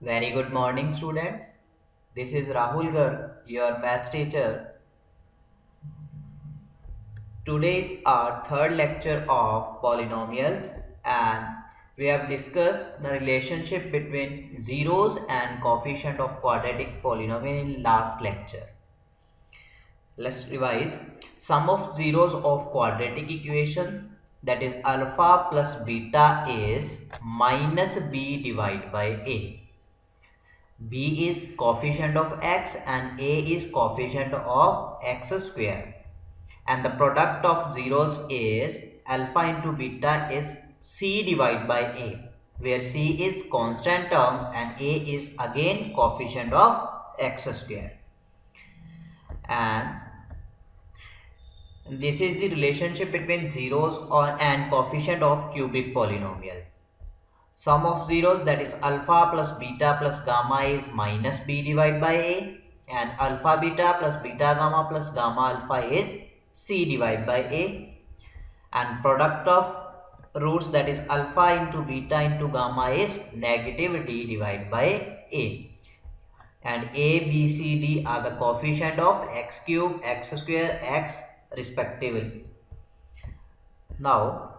Very good morning, students. This is Rahul Garg, your maths teacher. Today is our third lecture of polynomials, and we have discussed the relationship between zeros and coefficient of quadratic polynomial in last lecture. Let's revise. Sum of zeros of quadratic equation, that is alpha plus beta, is minus b divided by a. B is coefficient of x and a is coefficient of x square, and the product of zeros is alpha into beta is c divided by a, where c is constant term and a is again coefficient of x square. And this is the relationship between zeros and coefficient of cubic polynomial. Sum of zeros, that is alpha plus beta plus gamma, is minus b divided by a, and alpha beta plus beta gamma plus gamma alpha is c divided by a, and product of roots, that is alpha into beta into gamma, is negative d divided by a, and a, b, c, d are the coefficient of x cube, x square, x respectively. Now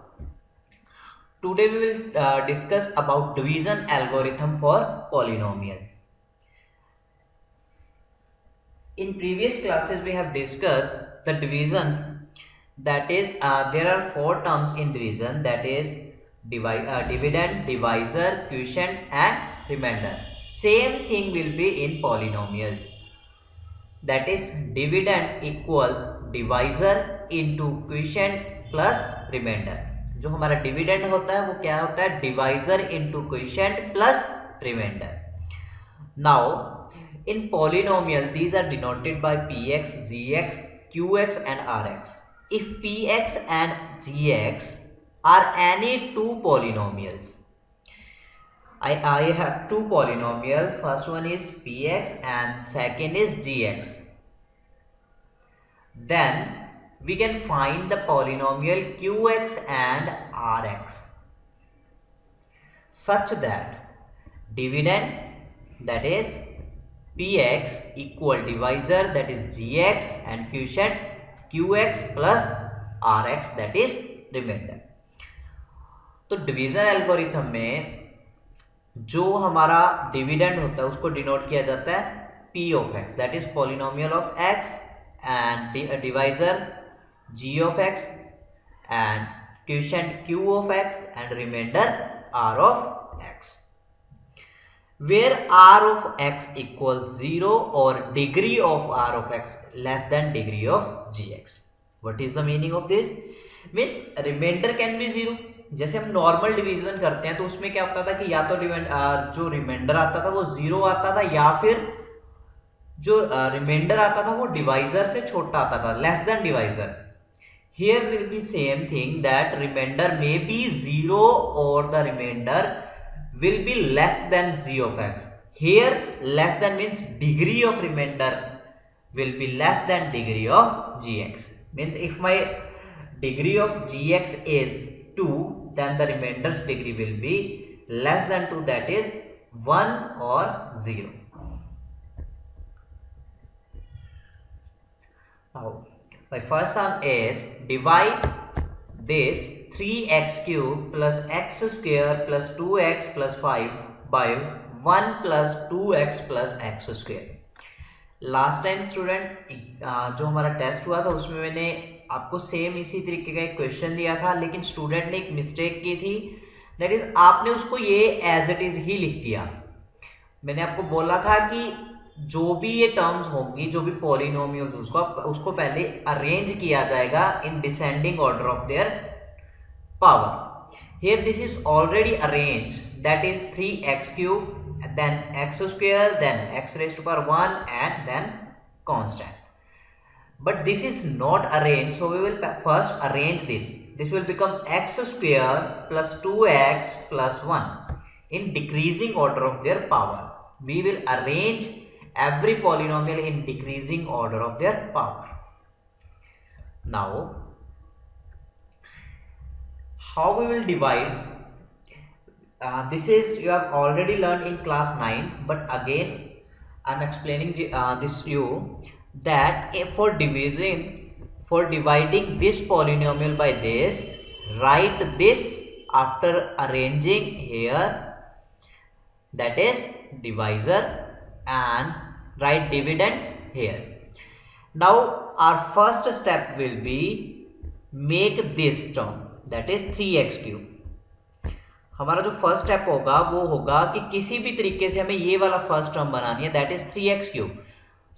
today we will discuss about division algorithm for polynomial. In previous classes we have discussed the division, that is there are four terms in division, that is dividend, divisor, quotient and remainder. Same thing will be in polynomials, that is dividend equals divisor into quotient plus remainder. जो हमारा dividend होता है वो क्या होता है, divisor into quotient plus remainder. Now in polynomial these are denoted by px, gx, qx and rx. If px and gx are any two polynomials, I have two polynomial, first one is px and second is gx, then we can find the polynomial qx and rx such that dividend, that is px, equal divisor, that is gx, and quotient qx plus rx, that is remainder. तो division algorithm में जो हमारा dividend होता है उसको denote किया जाता है p of x, that is polynomial of x, and divisor g of x, and quotient q of x, and remainder r of x, where r of x equals 0 or degree of r of x less than degree of gx. What is the meaning of this? Means remainder can be 0. जैसे हम normal division करते हैं तो उसमें क्या होता था कि या तो जो रिमाइंडर आता था वो 0 आता था, या फिर जो रिमाइंडर आता था वो डिवाइजर से छोटा आता था, less than divisor. Here will be same thing, that remainder may be 0 or the remainder will be less than g of x. Here less than means degree of remainder will be less than degree of gx. Means if my degree of gx is 2, then the remainder's degree will be less than 2, that is 1 or 0. Now my first sum is divide this 3x cube plus x square plus 2x plus 5 by 1 plus 2x plus x square. Last time student जो हमारा test हुआ था उसमें मैंने आपको same इसी तरीके का एक क्वेश्चन दिया था, लेकिन स्टूडेंट ने एक मिस्टेक की थी, दैट इज आपने उसको ये एज इट इज ही लिख दिया. मैंने आपको बोला था कि जो भी ये टर्म्स होंगी, जो भी पॉलिनोमियल्स, उसको पहले अरेंज किया जाएगा in descending order of their power. Here this is already arranged, that is 3x cube, then x square, then x raised to power 1, and then constant. But this is not arranged, so we will first arrange this. This will become x square plus 2x plus 1 in decreasing order of their power. We will arrange every polynomial in decreasing order of their power. Now how we will divide, this is you have already learned in class 9, but again I'm explaining this you that for dividing this polynomial by this, write this after arranging here, that is divisor, and write dividend here. Now our first step will be make this term, that is 3x cube. हमारा जो first step होगा वो होगा कि किसी भी तरीके से हमें ये वाला फर्स्ट टर्म बनानी है, दैट इज 3x क्यूब.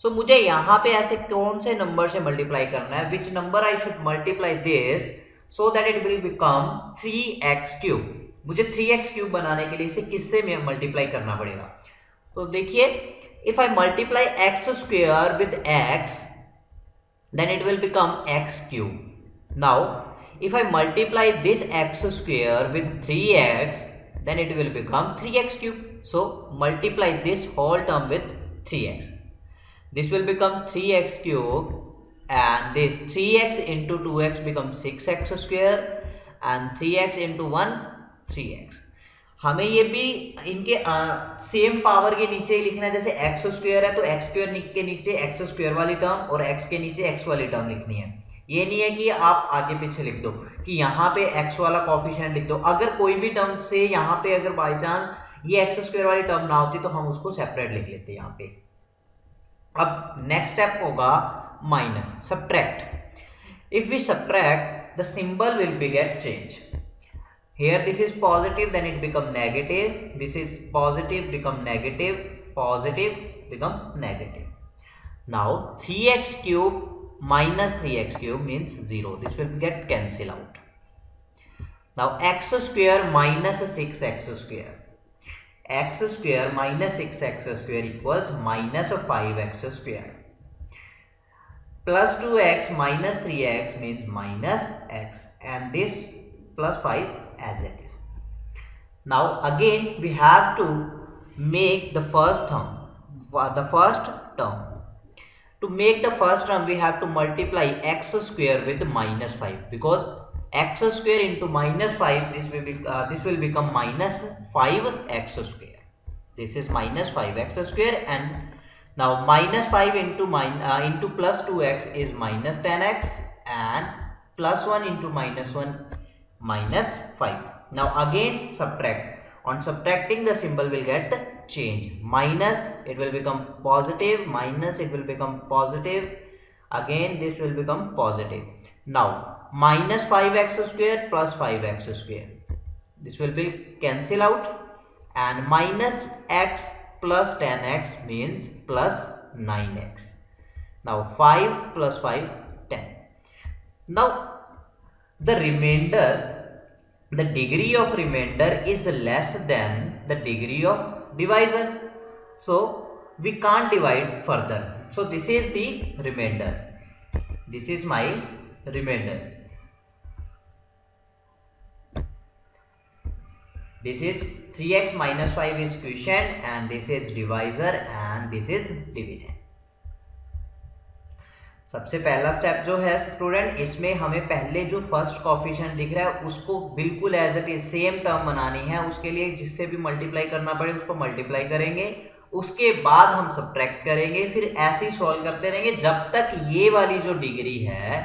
सो मुझे यहाँ पे ऐसे कौन से नंबर से मल्टीप्लाई करना है, which number I should multiply this so that it will become 3x cube. मुझे 3x क्यूब बनाने के लिए इसे किससे मल्टीप्लाई करना पड़ेगा? तो देखिए, if I multiply x square with x then it will become x cube. Now if I multiply this x square with 3x, then it will become 3x cube. So multiply this whole term with 3x. This will become 3x cube, and this 3x into 2x becomes 6x square, and 3x into 1 3x. हमें ये भी इनके same power के नीचे ही लिखना है. जैसे x square है तो एक्स स्क्वायर के नीचे एक्स स्क्वायर वाली टर्म और एक्स के नीचे एक्स वाली टर्म लिखनी है. ये नहीं है कि आप आगे पीछे लिख दो कि यहाँ पे एक्स वाला कोफिशिएंट लिख दो. अगर कोई भी टर्म से यहाँ पे अगर बाय चांस ये एक्स स्क्वायर वाली टर्म ना होती तो हम उसको सेपरेट लिख लेते यहाँ पे. अब नेक्स्ट स्टेप होगा minus, subtract. If we subtract the symbol will be get change. Here this is positive, then it become negative. This is positive, become negative. Positive, become negative. Now 3x cube minus 3x cube means 0. This will get cancel out. Now x square minus 6x square. X square minus 6x square equals minus 5x square. Plus 2x minus 3x means minus x, and this plus 5 as it is. Now again we have to make the first term. To make the first term we have to multiply x square with minus 5, because x square into minus 5, this will become minus 5x square. This is minus 5x square, and now minus 5 into plus 2x is minus 10x, and plus 1 into minus 1 minus 5. Now again subtract. On subtracting the symbol will get change. Minus, it will become positive. Minus, it will become positive. Again this will become positive. Now minus 5x square plus 5x square. This will be cancel out, and minus x plus 10x means plus 9x. Now 5 plus 5 10. Now the remainder, the degree of remainder is less than the degree of divisor, so we can't divide further. So this is the remainder. This is my remainder. This is 3x minus 5 is quotient, and this is divisor, and this is dividend. सबसे पहला step जो है student, इसमें हमें पहले जो first coefficient दिख रहा है उसको बिल्कुल as it is same term बनानी है. उसके लिए जिससे भी मल्टीप्लाई करना पड़े उसको मल्टीप्लाई करेंगे, उसके बाद हम सब्ट्रैक्ट करेंगे, फिर ऐसे ही सॉल्व करते रहेंगे जब तक ये वाली जो डिग्री है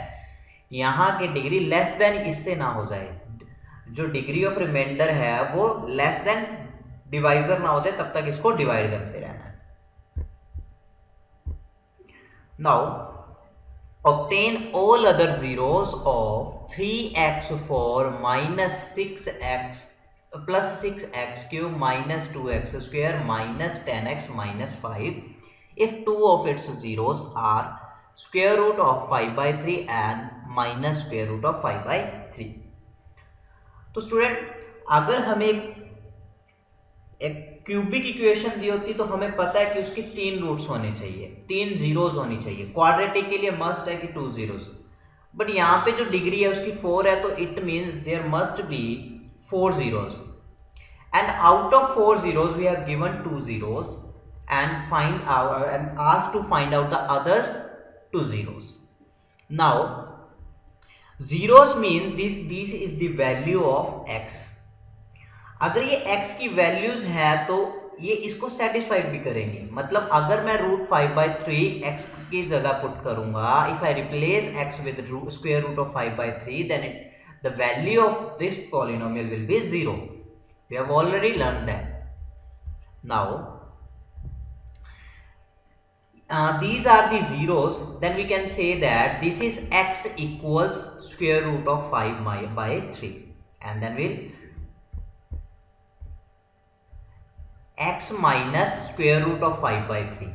यहाँ की डिग्री लेस देन इससे ना हो जाए. जो डिग्री ऑफ रिमाइंडर है वो लेस देन डिवाइजर ना हो जाए, तब तक इसको डिवाइड करते रहना है. Now obtain all other zeros of 3x for minus 6x plus 6x cube minus 2x square minus 10x minus 5 if two of its zeros are square root of 5 by 3 and minus square root of 5 by 3. तो student, अगर हमें एक cubic equation दी होती तो हमें पता है कि उसकी 3 रूट्स होने चाहिए, 3 जीरोस होनी चाहिए. क्वाड्रेटिक के लिए मस्ट है कि 2 जीरोस, बट यहाँ पे जो डिग्री है उसकी 4 है, तो it means there must be 4 zeros, and out of 4 zeros we have given 2 zeros and find out and asked to find out the other 2 zeros. Now zeros mean this is the value of x. अगर ये x की values है तो ये इसको satisfied भी करेंगे। मतलब अगर मैं √5/3 x की जगह पुट करूंगा, if I replace x with square root of 5/3 then the value of this polynomial will be 0। We have already learn that. Now these are the zeros, then we can say that this is x equals square root of 5/3, and then we'll x minus square root of 5/3।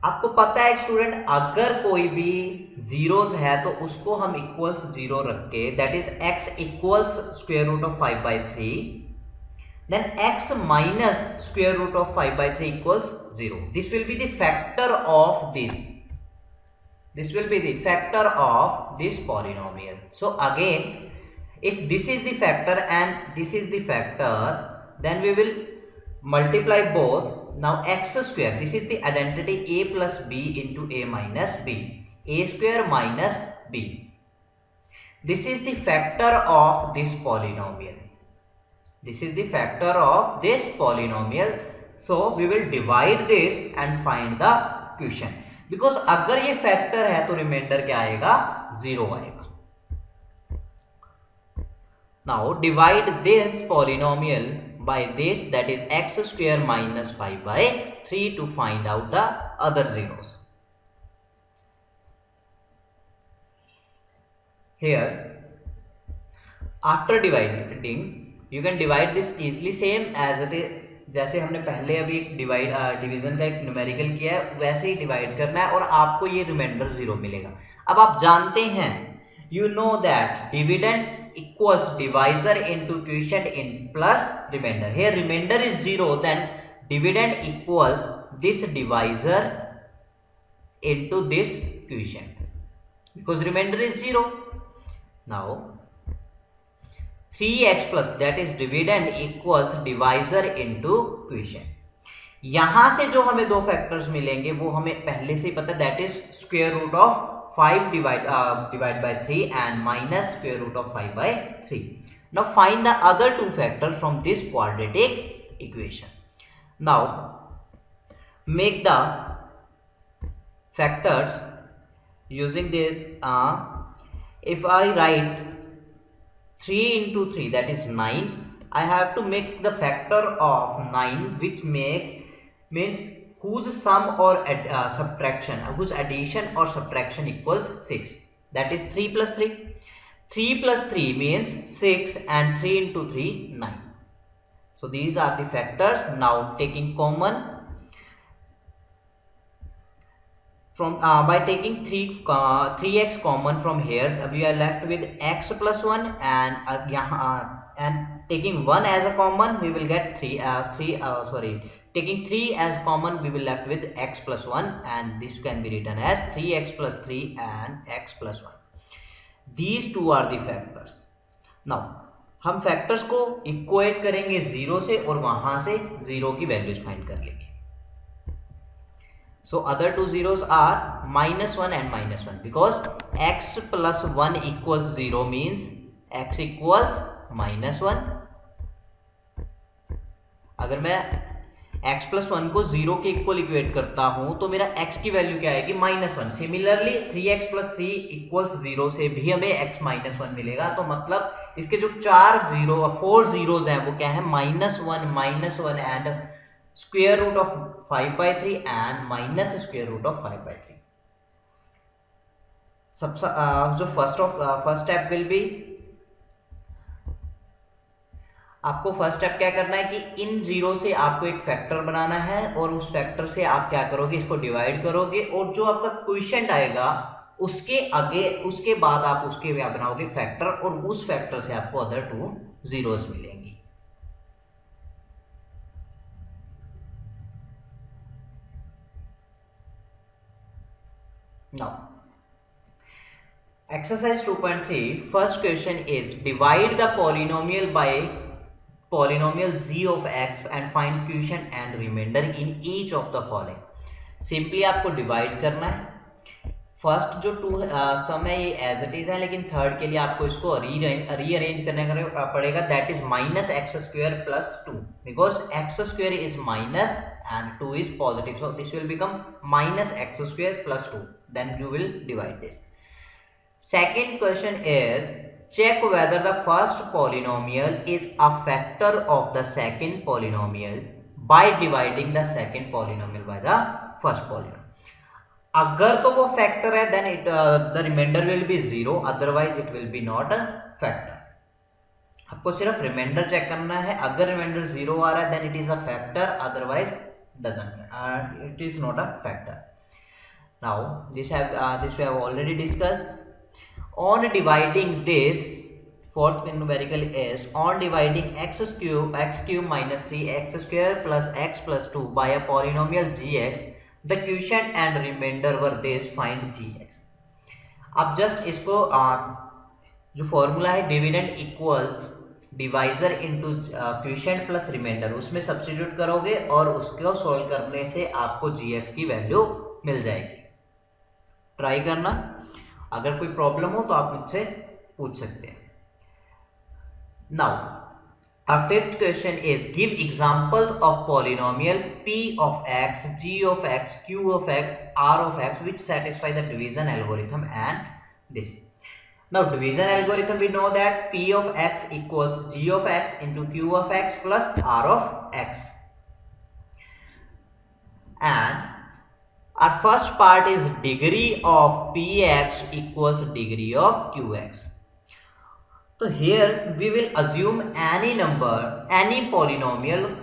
आपको पता है student, अगर कोई भी zeros है तो उसको हम इक्वल्स 0 रख के, that is x equals square root of 5/3, then x minus square root of 5/3 equals 0. This will be the factor of this. This will be the factor of this polynomial. So again, if this is the factor and this is the factor, then we will multiply both. Now x square, this is the identity a plus b into a minus b. A square minus b. This is the factor of this polynomial. This is the factor of this polynomial. So we will divide this and find the quotient. Because अगर ये factor है तो remainder क्या आएगा? 0 आएगा. Now divide this polynomial by this, that is x square minus 5/3 to find out the other zeros. Here, after dividing, you can divide this easily same as it is, जैसे हमने पहले अभी division का एक numerical किया है वैसे ही divide करना है और आपको ये रिमाइंडर 0 मिलेगा। अब आप जानते हैं, you know that dividend equals divisor into quotient in plus remainder. Here remainder is 0, then dividend equals this divisor into this quotient because remainder is 0। Now 3x plus that is dividend equals divisor into quotient। यहां से जो हमें दो factors मिलेंगे वो हमें पहले से ही पता, that is square root of 5 divide by 3 and minus square root of 5/3। Now find the other two factor from this quadratic equation. Now make the factors using this. If I write 3 into 3, that is 9, I have to make the factor of 9 which means whose sum or subtraction, whose addition or subtraction equals 6, that is 3 plus 3. 3 plus 3 means 6 and 3 into 3 9. So these are the factors. Now taking common from by taking 3x common from here, we are left with x plus 1 and and taking 1 as a common we will get taking 3 as common we will left with x plus 1 and this can be written as 3x plus 3 and x plus 1. These two are the factors. Now हम factors को equate करेंगे 0 से और वहां से 0 की values find कर लेंगे। So other two zeros are -1 and -1 because x plus 1 equals 0 means x equals -1। अगर मैं x plus 1 को 0 के इक्वल इक्वेट करता हूं तो मेरा x की वैल्यू क्या आएगी? -1। सिमिलरली 3x plus 3 equals 0 से भी हमें x -1 मिलेगा। तो मतलब इसके जो 4 जीरोज हैं वो क्या है? -1 and square root of 5/3 and minus square root of 5/3। जो फर्स्ट स्टेप विल बी, आपको फर्स्ट स्टेप क्या करना है कि इन जीरो से आपको एक फैक्टर बनाना है और उस फैक्टर से आप क्या करोगे? इसको डिवाइड करोगे और जो आपका क्वोशिएंट आएगा उसके बाद आप उसके क्या बनाओगे? फैक्टर, और उस फैक्टर से आपको अदर टू जीरोस मिलेंगे। Now, exercise 2.3, first question is divide the polynomial by polynomial g of x and find quotient and remainder in each of the following। Simply आपको डिवाइड करना है, फर्स्ट जो to some है ये as it is है, लेकिन third के लिए आपको इसको रीअरेंज करने का पड़ेगा, that is minus x square plus two, because x square is minus and 2 is positive, so this will become minus x square plus 2. Then you will divide this. Second question is, check whether the first polynomial is a factor of the second polynomial by dividing the second polynomial by the first polynomial. अगर तो वो factor है then the remainder will be 0, otherwise it will be not a factor. आपको सिर्फ reminder check करना है, अगर reminder 0 आ रहा है then it is a factor, otherwise it is not a factor. Now this we have already discussed. On dividing this, fourth numerical is, on dividing x cube minus 3x square plus x plus 2 by a polynomial gx, the quotient and remainder were this, find gx. अब just इसको जो formula है dividend equals divisor into quotient plus remainder, उसमें substitute करोगे और उसको solve करने से आपको जीएक्स की वैल्यू मिल जाएगी. ट्राई करना, अगर कोई प्रॉब्लम हो तो आप मुझसे पूछ सकते हैं. Now our fifth question is, give examples of polynomial p of x, g of x, q of x, r of x which satisfy the division algorithm and this. Now division algorithm, we know that p of x equals g of x into q of x plus r of x, and our first part is degree of px equals degree of qx. So here we will assume any number, any polynomial,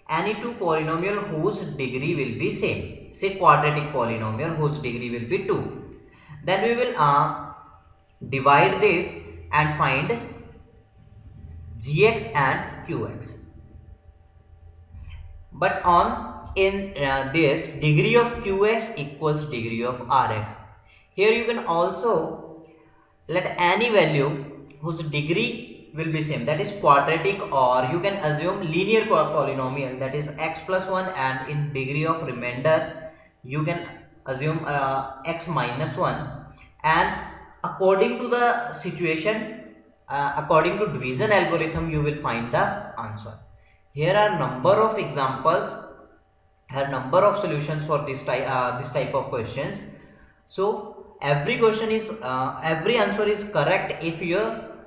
any two polynomial whose degree will be same, say quadratic polynomial whose degree will be 2. Then we will divide this and find gx and qx. But in this, degree of qx equals degree of rx. Here you can also let any value whose degree will be same, that is quadratic, or you can assume linear polynomial, that is x plus 1, and in degree of remainder you can assume x minus 1, and according to the situation, according to division algorithm, you will find the answer. Here are number of examples, number of solutions for this type of questions. So every question is every answer is correct if you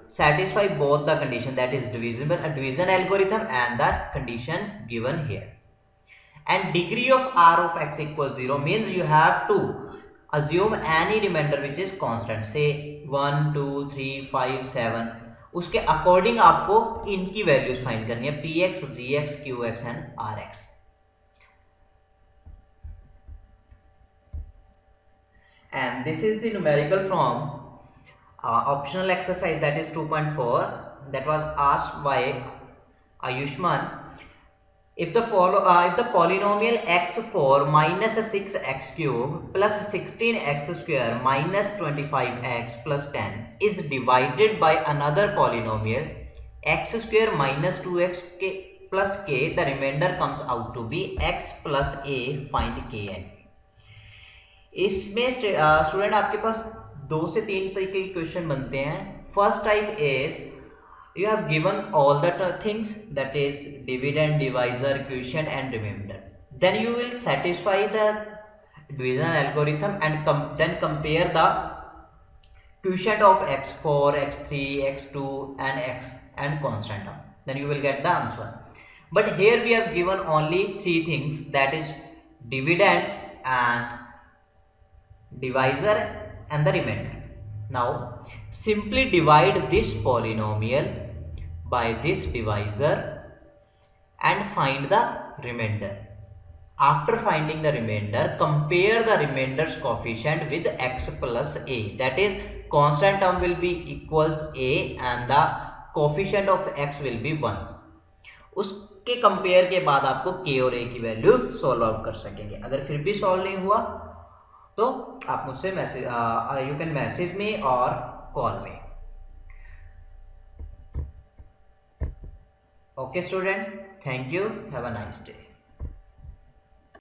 satisfy both the condition, that is division algorithm and the condition given here. And degree of r of x equals 0 means you have to assume any remainder which is constant, say 1, 2, 3, 5, 7, उसके according आपको इनकी values find करनी है, px, gx, qx and rx. And this is the numerical from optional exercise, that is 2.4, that was asked by Ayushman. If the polynomial x4 minus 6x cube plus 16x square minus 25x plus 10 is divided by another polynomial x square minus 2x plus k, the remainder comes out to be x plus a, find kn. इसमें student आपके पास 2 से 3 तरीके के question बनते हैं. First type is, you have given all the things, that is dividend, divisor, quotient and remainder. Then you will satisfy the division algorithm and then compare the quotient of x4, x3, x2 and x and constant term. Then you will get the answer. But here we have given only 3 things, that is dividend and divisor and the remainder. Now simply divide this polynomial by this divisor and find the remainder. After finding the remainder, compare the remainder's coefficient with x plus a, that is constant term will be equals a and the coefficient of x will be 1. उसके compare के बाद आपको k और a की value solve out कर सकेंगे. अगर फिर भी सॉल्व नहीं हुआ तो आप मुझसे message, you can message me और call me. Okay student, thank you, have a nice day.